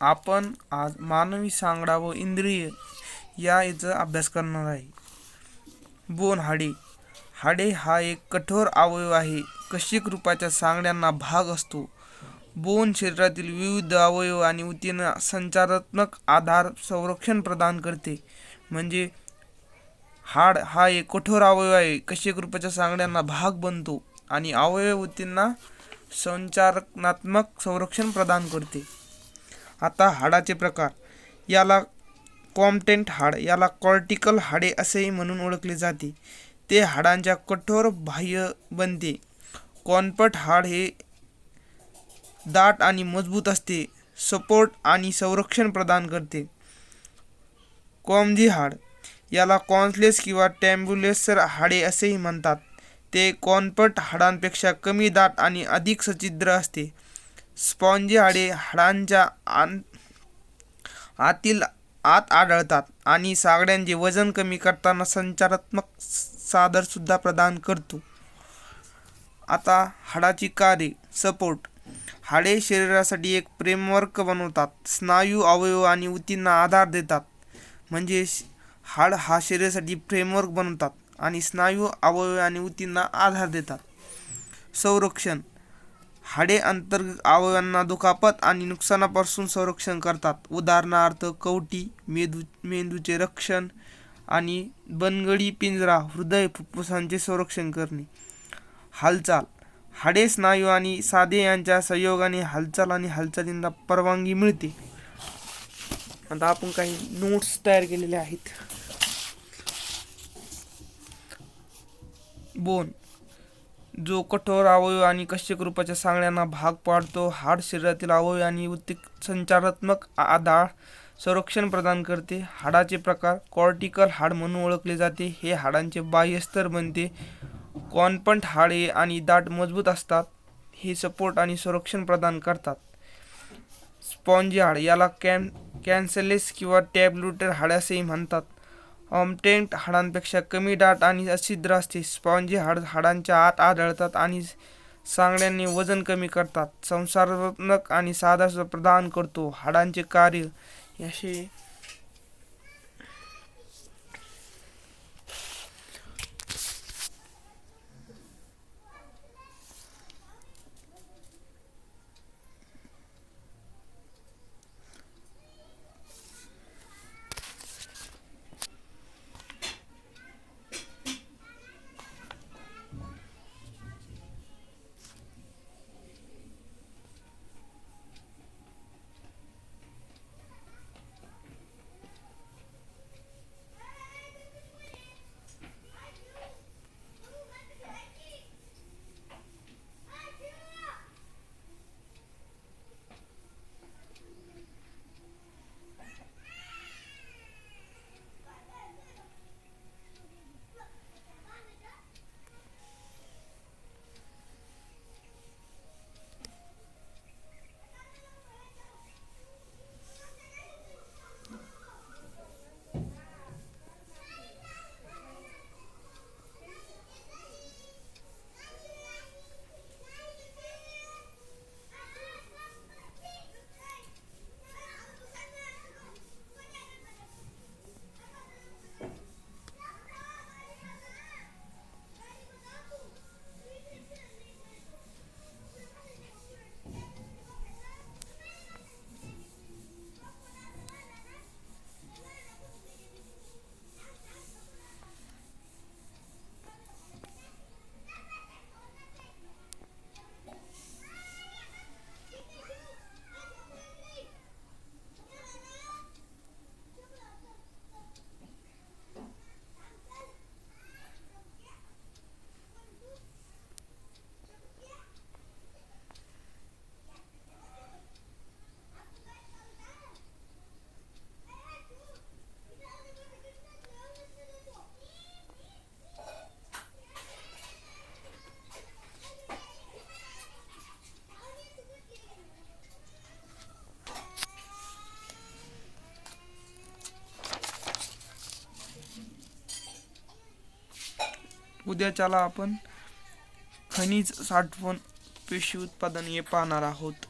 आपण आज मानवी सांगडा व इंद्रिय याचा अभ्यास करणार आहे. बोन हाडे. हाडे हा एक कठोर अवयव आहे. कशिक रूपाच्या सांगड्यांना भाग असतो. बोन शरीरातील विविध अवयव आणि ऊतींना संचारात्मक आधार संरक्षण प्रदान करते. म्हणजे हाड हा एक कठोर अवयव आहे. कशिक रूपाच्या सांगड्यांना भाग बनतो आणि अवयव ऊतींना संचारनात्मक संरक्षण प्रदान करते. आता हाडाचे प्रकार. याला कॉम्पॅक्ट हाड, याला कॉर्टिकल हाडे असेही म्हणून ओळखले जाते. ते हाडांच्या कठोर बाह्य बनते. कॉम्पॅक्ट हाड हे दाट आणि मजबूत असते, सपोर्ट आणि संरक्षण प्रदान करते. क्लमझी हाड, याला कॉर्नलेस किंवा टॅब्युलर हाडे असेही म्हणतात. ते कॉम्पॅक्ट हाडांपेक्षा कमी दाट आणि अधिक सच्छिद्र असते. स्पॉन्जी हाडे हाडांच्या आत आढळतात आणि सांगड्यांचे वजन कमी करताना संचारात्मक साधर सुद्धा प्रदान करतो. आता हाडाची कार्य. सपोर्ट. हाडे शरीरासाठी एक फ्रेमवर्क बनवतात. स्नायू, अवयव आणि ऊतींना आधार देतात. म्हणजे हाड हा शरीरासाठी फ्रेमवर्क बनवतात आणि स्नायू, अवयव आणि ऊतींना आधार देतात. संरक्षण. हाडे अंतर्गत अवयवांना दुखापत आणि नुकसानापासून संरक्षण करतात. उदाहरणार्थ कवटी, मेंदूचे रक्षण आणि बनगडी, पिंजरा, हृदय, फुफ्फुसांचे संरक्षण करणे. हालचाल. हाडे, स्नायू आणि साधे यांच्या संयोगाने हालचाल आणि हालचालींना परवानगी मिळते. आता आपण काही नोट्स तयार केलेले आहेत. बोन, जो कठोर अवयव आणि कशिक रूपाच्या सांगड्यांना भाग पाडतो. हाड शरीरातील अवयव आणि ऊती संचारात्मक आधार संरक्षण प्रदान करते. हाडाचे प्रकार. कॉर्टिकल हाड म्हणून ओळखले जाते. हे हाडांचे बाह्य स्तर बनते. कॉम्पॅक्ट हाडे आणि दाट मजबूत असतात. हे सपोर्ट आणि संरक्षण प्रदान करतात. स्पॉन्जी हाड, याला कॉर्नलेस किंवा टॅब्युलर हाड असेही म्हणतात. कॉम्पॅक्ट हाडांपेक्षा कमी दाट आणि सच्छिद्र असते. स्पॉन्जी हाड हाडांच्या आत आढळतात आणि सांगड्यांचे वजन कमी करतात. संचारात्मक आणि साधर प्रदान करतो. हाडांचे कार्य. असे उद्याच्याला आपण खनिज साठवण, पेशी उत्पादन हे पाहणार आहोत.